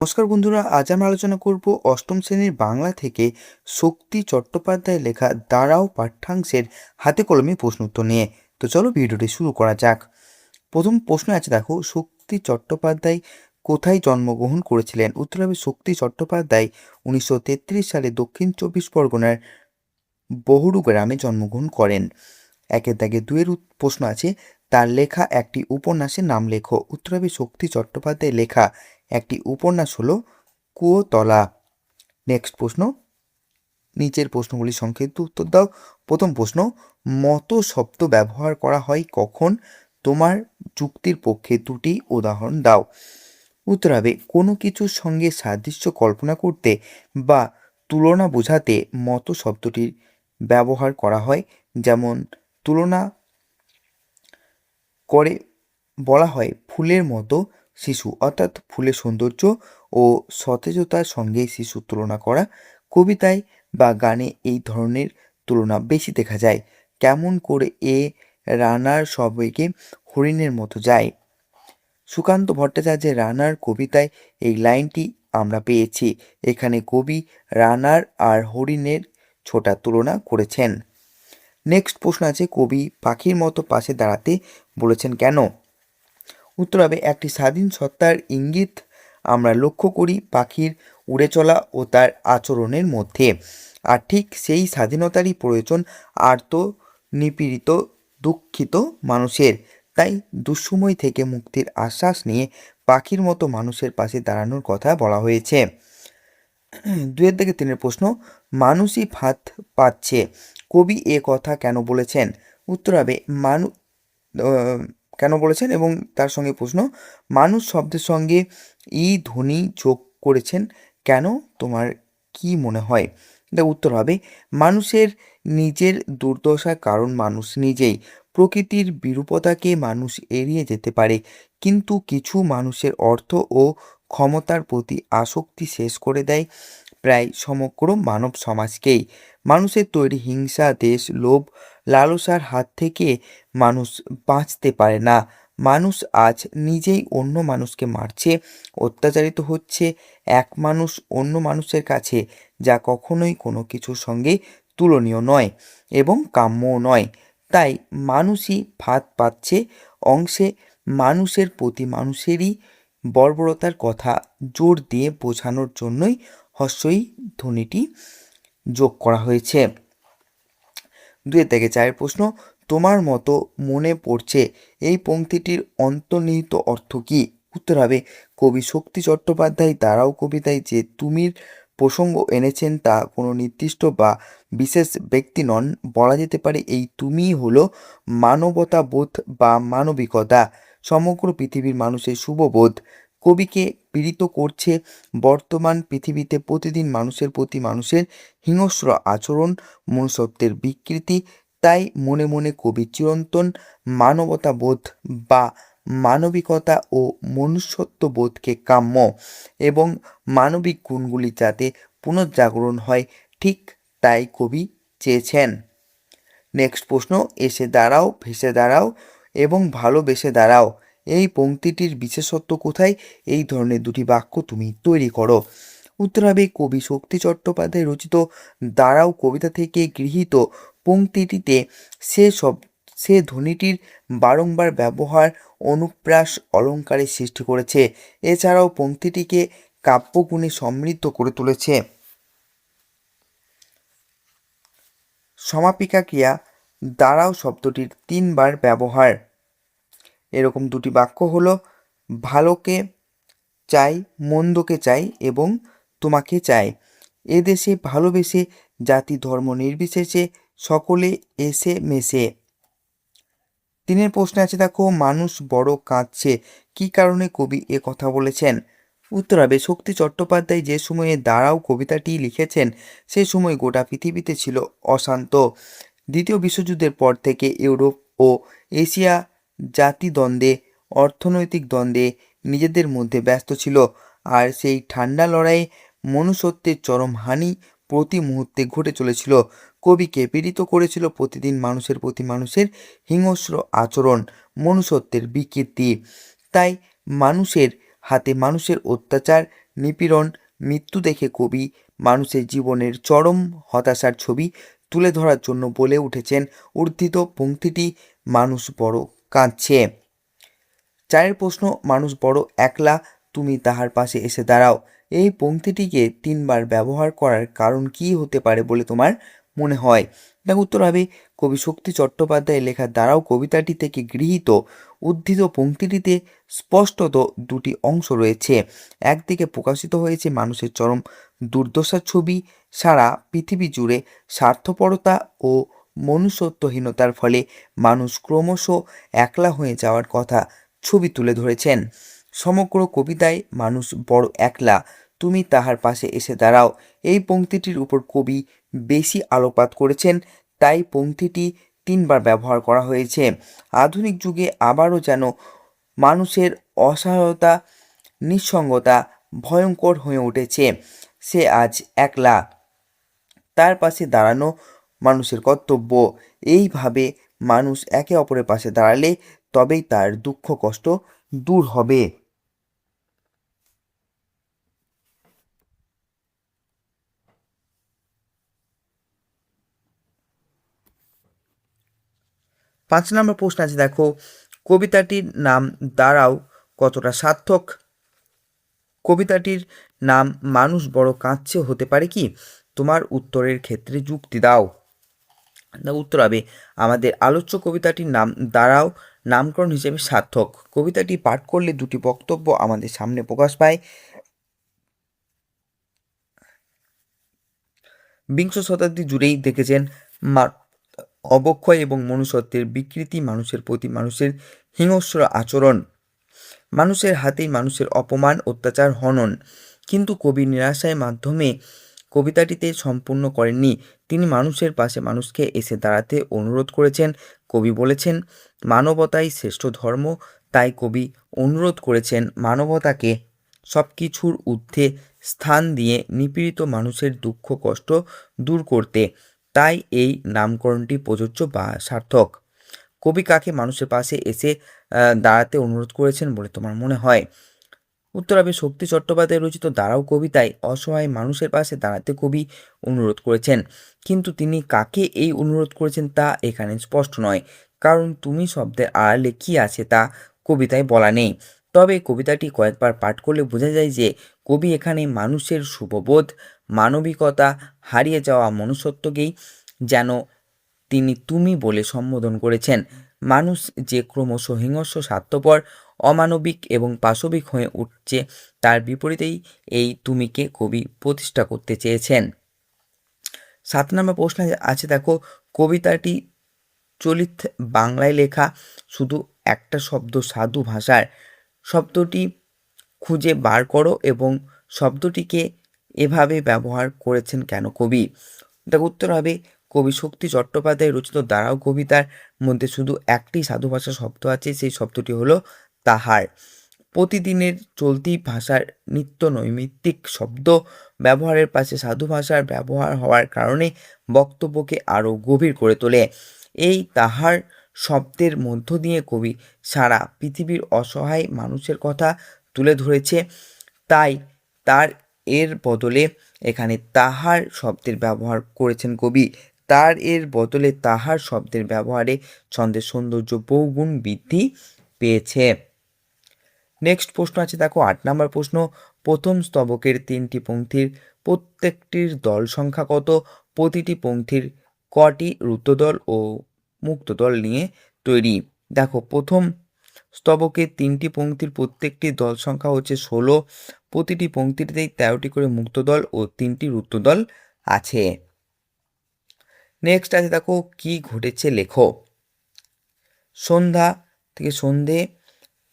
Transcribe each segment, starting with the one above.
নমস্কার বন্ধুরা, আজ আমরা আলোচনা করব অষ্টম শ্রেণীর বাংলা থেকে শক্তি চট্টোপাধ্যায়ের লেখা দাঁড়াও পাঠ্যাংশের হাতে কলমে প্রশ্ন উত্তর নিয়ে। তো চলো ভিডিওটি শুরু করা যাক। প্রথম প্রশ্ন আছে, দেখো, শক্তি চট্টোপাধ্যায় কোথায় জন্মগ্রহণ করেছিলেন? উত্তর হবে শক্তি চট্টোপাধ্যায় 1933 সালে দক্ষিণ চব্বিশ পরগনার বহুরু গ্রামে জন্মগ্রহণ করেন। একের দাগে দুয়ের প্রশ্ন আছে, তার লেখা একটি উপন্যাসের নাম লেখো। উত্তর হবে শক্তি চট্টোপাধ্যায়ের লেখা একটি উপন্যাস হলো কুয়োতলা। নেক্সট প্রশ্ন, নিচের প্রশ্নগুলি সংক্ষিপ্ত উত্তর দাও। প্রথম প্রশ্ন, মত শব্দ ব্যবহার করা হয় কখন? তোমার যুক্তির পক্ষে দুটি উদাহরণ দাও। উত্তর হবে কোনো কিছুর সঙ্গে সাদৃশ্য কল্পনা করতে বা তুলনা বোঝাতে মত শব্দটির ব্যবহার করা হয়। যেমন তুলনা করে বলা হয় ফুলের মতো শিশু, অর্থাৎ ফুলের সৌন্দর্য ও সতেজতার সঙ্গে শিশুর তুলনা করা। কবিতায় বা গানে এই ধরনের তুলনা বেশি দেখা যায়। কেমন করে এ রানার সবাইকে হরিণের মতো যায়। সুকান্ত ভট্টাচার্যের রানার কবিতায় এই লাইনটি আমরা পেয়েছি। এখানে কবি রানার আর হরিণের ছোটা তুলনা করেছেন। নেক্সট প্রশ্ন আছে, কবি পাখির মতো পাশে দাঁড়াতে বলেছেন কেন? উত্তর হবে একটি স্বাধীন সত্তার ইঙ্গিত আমরা লক্ষ্য করি পাখির উড়ে চলা ও তার আচরণের মধ্যে, আর ঠিক সেই স্বাধীনতারই প্রয়োজন আর্ত নিপীড়িত দুঃখিত মানুষের। তাই দুঃসময় থেকে মুক্তির আশ্বাস নিয়ে পাখির মতো মানুষের পাশে দাঁড়ানোর কথা বলা হয়েছে। দুয়ের থেকে তিনের প্রশ্ন, মানুষই ফাঁদ পাচ্ছে, কবি এ কথা কেন বলেছেন? উত্তর হবে কেন বলেছেন এবং তার সঙ্গে প্রশ্ন, মানুষ শব্দের সঙ্গে ই ধ্বনি যোগ করেছেন কেন? তোমার কি মনে হয়? এটা উত্তর হবে মানুষের নিজের দুর্দশার কারণ মানুষ নিজেই। প্রকৃতির বিরূপতাকে মানুষ এড়িয়ে যেতে পারে, কিন্তু কিছু মানুষের অর্থ ও ক্ষমতার প্রতি আসক্তি শেষ করে দেয় প্রায় সমগ্র মানব সমাজকেই। মানুষের তৈরি হিংসা, দেশ, লোভ, লালসার হাত থেকে মানুষ বাঁচতে পারে না। মানুষ আজ নিজেই অন্য মানুষকে মারছে, অত্যাচারিত হচ্ছে এক মানুষ অন্য মানুষের কাছে, যা কখনোই কোনো কিছুর সঙ্গে তুলনীয় নয় এবং কাম্যও নয়। তাই মানুষই ফাঁদ পাচ্ছে। অংশে মানুষের প্রতি মানুষেরই বর্বরতার কথা জোর দিয়ে বোঝানোর জন্যই হ্রস্বই ধ্বনিটি যোগ করা হয়েছে। দুয়ের থেকে চারের প্রশ্ন, তোমার মতো মনে পড়ছে এই পংক্তিটির অন্তর্নিহিত অর্থ কী? উত্তর হবে কবি শক্তি চট্টোপাধ্যায় দাঁড়াও কবিতায় যে তুমির প্রসঙ্গ এনেছেন তা কোনো নির্দিষ্ট বা বিশেষ ব্যক্তি নন। বলা যেতে পারে এই তুমি হলো মানবতা বোধ বা মানবিকতা, সমগ্র পৃথিবীর মানুষের শুভবোধ। কবিকে পীড়িত করছে বর্তমান পৃথিবীতে প্রতিদিন মানুষের প্রতি মানুষের হিংস্র আচরণ, মনুষ্যত্বের বিকৃতি। তাই মনে মনে কবি চিরন্তন মানবতা বোধ বা মানবিকতা ও মনুষ্যত্ব বোধকে কাম্য এবং মানবিক গুণগুলি যাতে পুনর্জাগরণ হয়, ঠিক তাই কবি চেয়েছেন। নেক্সট প্রশ্ন, এসে দাঁড়াও, ভেসে দাঁড়াও এবং ভালোবেসে দাঁড়াও এই পংক্তিটির বিশেষত্ব কোথায়? এই ধরনের দুটি বাক্য তুমি তৈরি করো। উত্তর হবে কবি শক্তি চট্টোপাধ্যায় রচিত দাঁড়াও কবিতা থেকে গৃহীত পংক্তিটিতে সে ধ্বনিটির বারংবার ব্যবহার অনুপ্রাস অলঙ্কারের সৃষ্টি করেছে। এছাড়াও পংক্তিটিকে কাব্যগুণে সমৃদ্ধ করে তুলেছে। সমাপিকা ক্রিয়া দাঁড়াও শব্দটির 3 বার ব্যবহার। এরকম দুটি বাক্য হলো ভালোকে চাই, মন্দকে চাই এবং তোমাকে চাই। এদেশে ভালোবেসে জাতি ধর্ম নির্বিশেষে সকলে এসে মেশে। তিনের প্রশ্নে আছে, দেখো, মানুষ বড় কাঁদছে, কি কারণে কবি এ কথা বলেছেন? উত্তর হবে শক্তি চট্টোপাধ্যায় যে সময়ে দাঁড়াও কবিতাটি লিখেছেন সে সময় গোটা পৃথিবীতে ছিল অশান্ত। দ্বিতীয় বিশ্বযুদ্ধের পর থেকে ইউরোপ ও এশিয়া জাতিদ্বন্দ্বে, অর্থনৈতিক দ্বন্দ্বে নিজেদের মধ্যে ব্যস্ত ছিল, আর সেই ঠান্ডা লড়াইয়ে মনুষ্যত্বের চরম হানি প্রতি মুহূর্তে ঘটে চলেছিল। কবিকে পীড়িত করেছিল প্রতিদিন মানুষের প্রতি মানুষের হিংস্র আচরণ, মনুষ্যত্বের বিকৃতি। তাই মানুষের হাতে মানুষের অত্যাচার নিপীড়ন, মৃত্যু দেখে কবি মানুষের জীবনের চরম হতাশার ছবি তুলে ধরার জন্য বলে উঠেছেন উদ্ধৃত পংক্তিটি মানুষ বড় কাঁদছে। 4 প্রশ্ন, মানুষ বড় একলা, তুমি তাহার পাশে এসে দাঁড়াও। এই পংক্তিটিকে 3 বার ব্যবহার করার কারণ কি হতে পারে বলে তোমার মনে হয়? দেখো উত্তর হবে কবি শক্তি চট্টোপাধ্যায়ের লেখা দাঁড়াও কবিতাটি থেকে গৃহীত উদ্ধৃত পংক্তিটিতে স্পষ্টত দুটি অংশ রয়েছে। একদিকে প্রকাশিত হয়েছে মানুষের চরম দুর্দশার ছবি, সারা পৃথিবী জুড়ে স্বার্থপরতা ও মনুষ্যত্বহীনতার ফলে মানুষ ক্রমশ একলা হয়ে যাওয়ার কথা ছবি তুলে ধরেছেন। সমগ্র কবিতায় মানুষ বড় একলা, তুমি তাহার পাশে এসে দাঁড়াও এই পংক্তিটির উপর কবি বেশি আলোকপাত করেছেন, তাই পংক্তিটি 3 বার ব্যবহার করা হয়েছে। আধুনিক যুগে আবারও যেন মানুষের অসহায়তা, নিঃসঙ্গতা ভয়ঙ্কর হয়ে উঠেছে। সে আজ একলা, তার পাশে দাঁড়ানো মানুষের কর্তব্য। এইভাবে মানুষ একে অপরের পাশে দাঁড়ালে তবেই তার দুঃখ কষ্ট দূর হবে। পাঁচ নম্বর প্রশ্ন আছে, দেখো কবিতাটির নাম দাঁড়াও কতটা সার্থক? কবিতাটির নাম মানুষ বড় কাঁদছে হতে পারে কি? তোমার উত্তরের ক্ষেত্রে যুক্তি দাও। উত্তর হবে আমাদের আলোচ্য কবিতাটির নাম দাঁড়াও নামকরণ হিসেবে সার্থক। কবিতাটি পাঠ করলে দুটি বক্তব্য আমাদের সামনে প্রকাশ পায়। বিংশ শতাব্দী জুড়েই দেখেছেন অবক্ষয় এবং মনুষ্যত্বের বিকৃতি, মানুষের প্রতি মানুষের হিংস্র আচরণ, মানুষের হাতেই মানুষের অপমান, অত্যাচার, হনন। কিন্তু কবি নিরাশার মাধ্যমে কবিতাটিতে সম্পূর্ণ করেননি। তিনি মানুষের পাশে মানুষকে এসে দাঁড়াতে অনুরোধ করেছেন। কবি বলেছেন মানবতাই শ্রেষ্ঠ ধর্ম, তাই কবি অনুরোধ করেছেন মানবতাকে সব কিছুর ঊর্ধ্বে স্থান দিয়ে নিপীড়িত মানুষের দুঃখ কষ্ট দূর করতে। তাই এই নামকরণটি প্রযোজ্য বা সার্থক। কবি কাকে মানুষের পাশে এসে দাঁড়াতে অনুরোধ করেছেন বলে তোমার মনে হয়? উত্তর হবে শক্তি চট্টোপাধ্যায় রচিত দাঁড়াও কবিতায় অসহায় মানুষের পাশে দাঁড়াতে কবি অনুরোধ করেছেন, কিন্তু তিনি কাকে এই অনুরোধ করেছেন তা এখানে স্পষ্ট নয়, কারণ তুমি শব্দের আড়ালে কি আছে তা কবিতায় বলা নেই। তবে কবিতাটি কয়েকবার পাঠ করলে বোঝা যায় যে কবি এখানে মানুষের শুভবোধ, মানবিকতা, হারিয়ে যাওয়া মনুষ্যত্বকেই যেন তিনি তুমি বলে সম্বোধন করেছেন। মানুষ যে ক্রমশ হিংস্র, স্বার্থপর, অমানবিক এবং পাশবিক হয়ে উঠছে তার বিপরীতেই এই তুমিকে কবি প্রতিষ্ঠা করতে চেয়েছেন। 7 নম্বর প্রশ্ন আছে, দেখো কবিতাটি চলিত বাংলায় লেখা, শুধু একটা শব্দ সাধু ভাষার, শব্দটি খুঁজে বার করো এবং শব্দটিকে এভাবে ব্যবহার করেছেন কেন কবি? তার উত্তর হবে কবি শক্তি চট্টোপাধ্যায় রচিত দাঁড়াও কবিতার মধ্যে শুধু একটি সাধু ভাষা শব্দ আছে, সেই শব্দটি হলো তাহার। প্রতিদিনের চলতি ভাষার নিত্য নৈমিত্তিক শব্দ ব্যবহারের পাশে সাধু ভাষার ব্যবহার হওয়ার কারণে বক্তব্যকে আরও গভীর করে তোলে। এই তাহার শব্দের মধ্য দিয়ে কবি সারা পৃথিবীর অসহায় মানুষের কথা তুলে ধরেছে, তাই তার এর বদলে এখানে তাহার শব্দের ব্যবহার করেছেন কবি। তার এর বদলে তাহার শব্দের ব্যবহারে ছন্দের সৌন্দর্য বহুগুণ বৃদ্ধি পেয়েছে। নেক্সট প্রশ্ন আছে, দেখো 8 নম্বর প্রশ্ন, প্রথম স্তবকের 3টি পংক্তির প্রত্যেকটির দল সংখ্যা কত? প্রতিটি পংক্তির কটি রুদ্ধদল ও মুক্তদল নিয়ে তৈরি? দেখো প্রথম স্তবকের 3টি পংক্তির প্রত্যেকটি দল সংখ্যা হচ্ছে 16, প্রতিটি পংক্তিতেই 13টি করে মুক্তদল ও 3টি রুদ্ধদল আছে। নেক্সট আছে, দেখো কি ঘটেছে লেখো। সন্ধ্যা থেকে সন্ধে,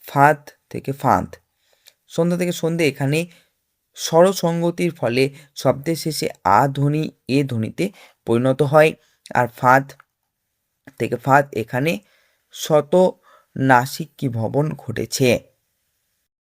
ফাঁদ থেকে ফাঁদ। সন্ধ্যা থেকে সন্ধে এখানে স্বরসঙ্গতির ফলে শব্দের শেষে আ ধ্বনি এ ধ্বনিতে পরিণত হয়, আর ফাঁদ থেকে ফাঁদ এখানে শত নাসিক ভবন ঘটেছে।